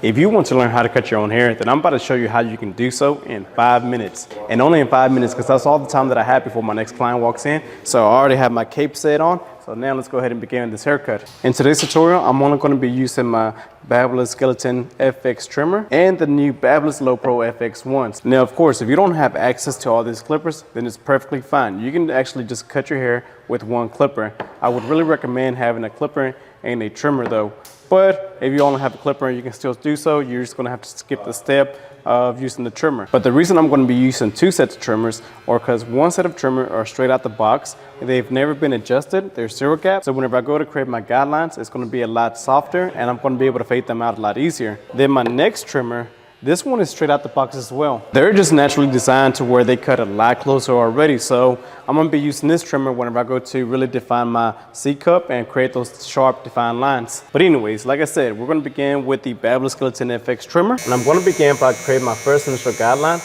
If you want to learn how to cut your own hair, then I'm about to show you how you can do so in 5 minutes. And only in 5 minutes, because that's all the time that I have before my next client walks in. So I already have my cape set on. So now let's go ahead and begin this haircut. In today's tutorial, I'm only going to be using my Babyliss Skeleton FX trimmer and the new Babyliss Low Pro FX1s. Now, of course, if you don't have access to all these clippers, then it's perfectly fine. You can actually just cut your hair with one clipper. I would really recommend having a clipper and a trimmer though. But if you only have a clipper, you can still do so. You're just gonna have to skip the step of using the trimmer. But the reason I'm gonna be using two sets of trimmers are because one set of trimmer are straight out the box. They've never been adjusted, they're zero gap. So whenever I go to create my guidelines, it's gonna be a lot softer and I'm gonna be able to fade them out a lot easier. Then my next trimmer, this one is straight out the box as well. They're just naturally designed to where they cut a lot closer already. So I'm gonna be using this trimmer whenever I go to really define my C-cup and create those sharp defined lines. But anyways, like I said, we're gonna begin with the Babyliss Skeleton FX trimmer. And I'm gonna begin by creating my first initial guideline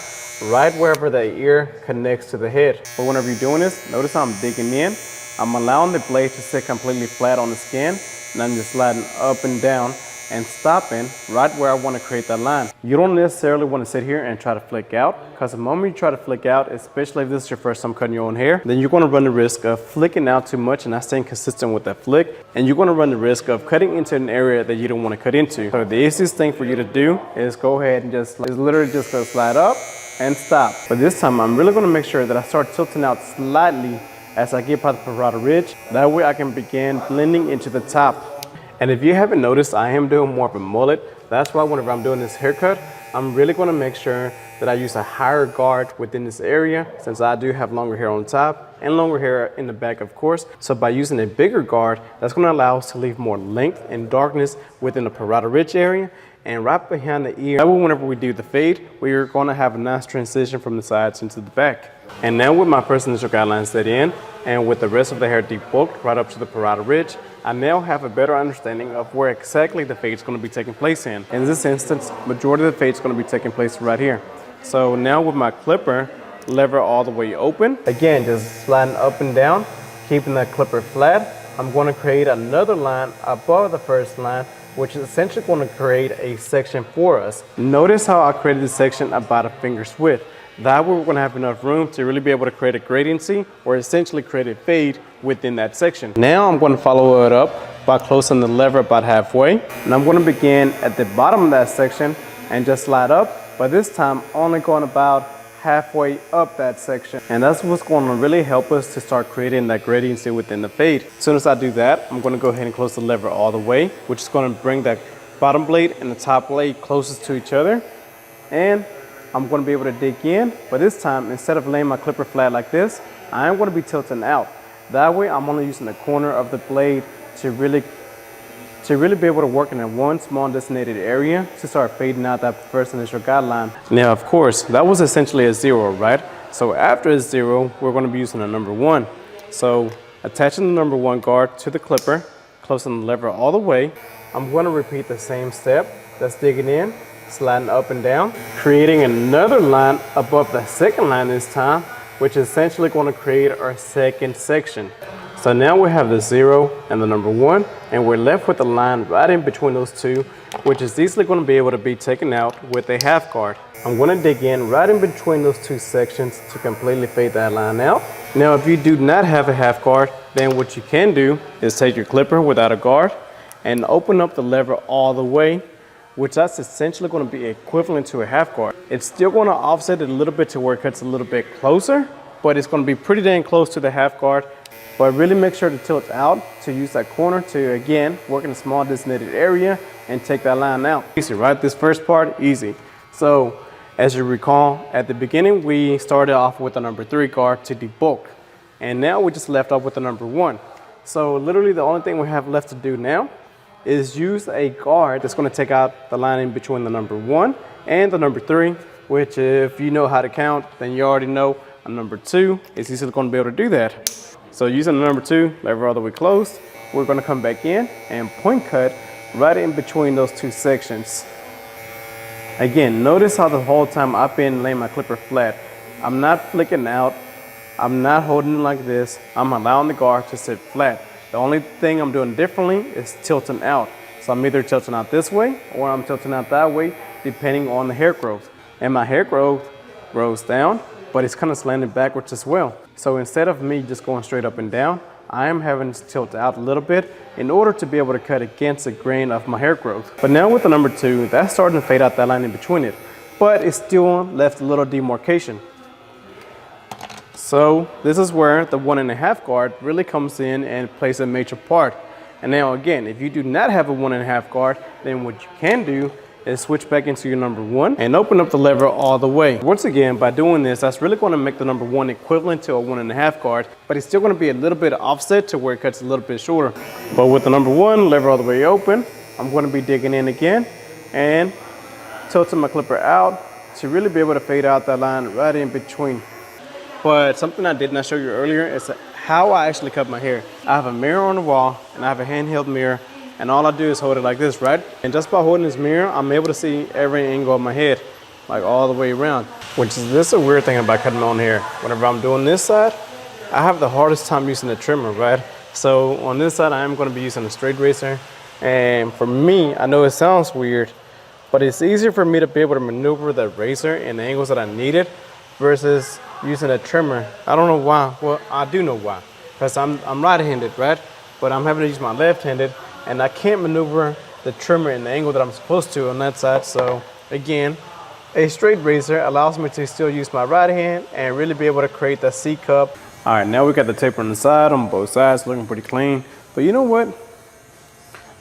right wherever the ear connects to the head. But whenever you're doing this, notice how I'm digging in. I'm allowing the blade to sit completely flat on the skin, and I'm just sliding up and down and stopping right where I want to create that line. You don't necessarily want to sit here and try to flick out, because the moment you try to flick out, especially if this is your first time cutting your own hair, then you're going to run the risk of flicking out too much and not staying consistent with that flick, and you're going to run the risk of cutting into an area that you don't want to cut into. So the easiest thing for you to do is go ahead and just literally just go slide up and stop. But this time I'm really going to make sure that I start tilting out slightly as I get by the parotid ridge. That way I can begin blending into the top. And if you haven't noticed, I am doing more of a mullet. That's why whenever I'm doing this haircut, I'm really going to make sure that I use a higher guard within this area, since I do have longer hair on top and longer hair in the back, of course. So by using a bigger guard, that's going to allow us to leave more length and darkness within the parotid ridge area and right behind the ear. That way, whenever we do the fade, we're going to have a nice transition from the sides into the back. And now with my first initial guidelines set in, and with the rest of the hair debulked right up to the parotid ridge, I now have a better understanding of where exactly the fade is going to be taking place in. In this instance, majority of the fade is going to be taking place right here. So now with my clipper lever all the way open, again, just sliding up and down, keeping that clipper flat, I'm going to create another line above the first line, which is essentially going to create a section for us. Notice how I created this section about a finger's width. That way we're going to have enough room to really be able to create a gradiency, or essentially create a fade within that section. Now I'm going to follow it up by closing the lever about halfway. And I'm going to begin at the bottom of that section and just slide up, but this time only going about halfway up that section. And that's what's going to really help us to start creating that gradiency within the fade. As soon as I do that, I'm going to go ahead and close the lever all the way, which is going to bring that bottom blade and the top blade closest to each other. And I'm going to be able to dig in, but this time, instead of laying my clipper flat like this, I am going to be tilting out. That way, I'm only using the corner of the blade to really be able to work in a one small designated area to start fading out that first initial guideline. Now, of course, that was essentially a 0, right? So after a 0, we're going to be using a number 1. So attaching the number 1 guard to the clipper, closing the lever all the way, I'm going to repeat the same step. That's digging in, sliding up and down, creating another line above the second line this time, which is essentially going to create our second section. So now we have the 0 and the number 1, and we're left with a line right in between those two, which is easily going to be able to be taken out with a half guard. I'm going to dig in right in between those two sections to completely fade that line out. Now, if you do not have a half guard, then what you can do is take your clipper without a guard and open up the lever all the way, which that's essentially going to be equivalent to a half guard. It's still going to offset it a little bit to where it cuts a little bit closer, but it's going to be pretty dang close to the half guard. But really make sure to tilt out to use that corner to, again, work in a small designated area and take that line out. Easy, right? This first part, easy. So as you recall, at the beginning, we started off with the number 3 guard to debulk. And now we just left off with the number 1. So literally the only thing we have left to do now is use a guard that's going to take out the line in between the number 1 and the number 3, which if you know how to count, then you already know a number 2 is easily going to be able to do that. So using the number 2, lever all the way closed, we're going to come back in and point cut right in between those two sections. Again, notice how the whole time I've been laying my clipper flat. I'm not flicking out. I'm not holding it like this. I'm allowing the guard to sit flat. The only thing I'm doing differently is tilting out. So I'm either tilting out this way or I'm tilting out that way, depending on the hair growth. And my hair growth grows down, but it's kind of slanted backwards as well. So instead of me just going straight up and down, I am having to tilt out a little bit in order to be able to cut against the grain of my hair growth. But now with the number 2, that's starting to fade out that line in between it, but it's still left a little demarcation. So this is where the 1.5 guard really comes in and plays a major part. And now again, if you do not have a 1.5 guard, then what you can do is switch back into your number 1 and open up the lever all the way. Once again, by doing this, that's really going to make the number 1 equivalent to a 1.5 guard, but it's still going to be a little bit offset to where it cuts a little bit shorter. But with the number 1 lever all the way open, I'm going to be digging in again and tilting my clipper out to really be able to fade out that line right in between. But something I did not show you earlier is how I actually cut my hair. I have a mirror on the wall and I have a handheld mirror, and all I do is hold it like this, right? And just by holding this mirror, I'm able to see every angle of my head, like all the way around. Which is this a weird thing about cutting my own hair. Whenever I'm doing this side, I have the hardest time using the trimmer, right? So on this side, I am going to be using a straight razor. And for me, I know it sounds weird, but it's easier for me to be able to maneuver the razor in the angles that I need it versus using a trimmer. I don't know why. Well, I do know why, because I'm right-handed, right? But I'm having to use my left-handed, and I can't maneuver the trimmer in the angle that I'm supposed to on that side. So again, a straight razor allows me to still use my right hand and really be able to create the C cup. All right, now we got the taper on the side, on both sides, looking pretty clean. But you know what?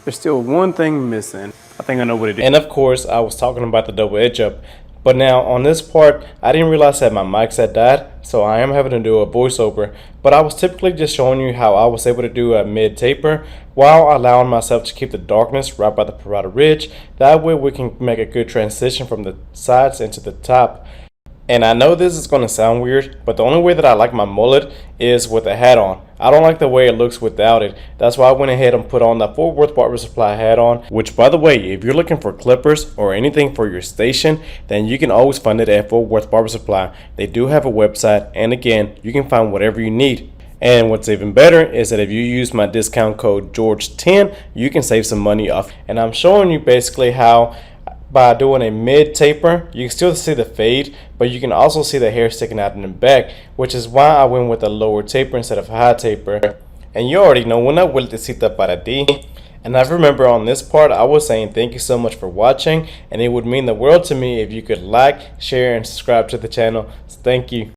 There's still one thing missing. I think I know what it is. And of course, I was talking about the double edge up. But now on this part, I didn't realize that my mic set died, so I am having to do a voiceover. But I was typically just showing you how I was able to do a mid taper while allowing myself to keep the darkness right by the parietal ridge. That way we can make a good transition from the sides into the top. And I know this is going to sound weird, but the only way that I like my mullet is with a hat on. I don't like the way it looks without it. That's why I went ahead and put on the Fort Worth Barber Supply hat on, which by the way, if you're looking for clippers or anything for your station, then you can always find it at Fort Worth Barber Supply. They do have a website, and again, you can find whatever you need. And what's even better is that if you use my discount code George10, you can save some money off. And I'm showing you basically how by doing a mid taper, you can still see the fade, but you can also see the hair sticking out in the back, which is why I went with a lower taper instead of a high taper. And you already know, una vueltecita para ti. And I remember on this part, I was saying thank you so much for watching, and it would mean the world to me if you could like, share, and subscribe to the channel. So thank you.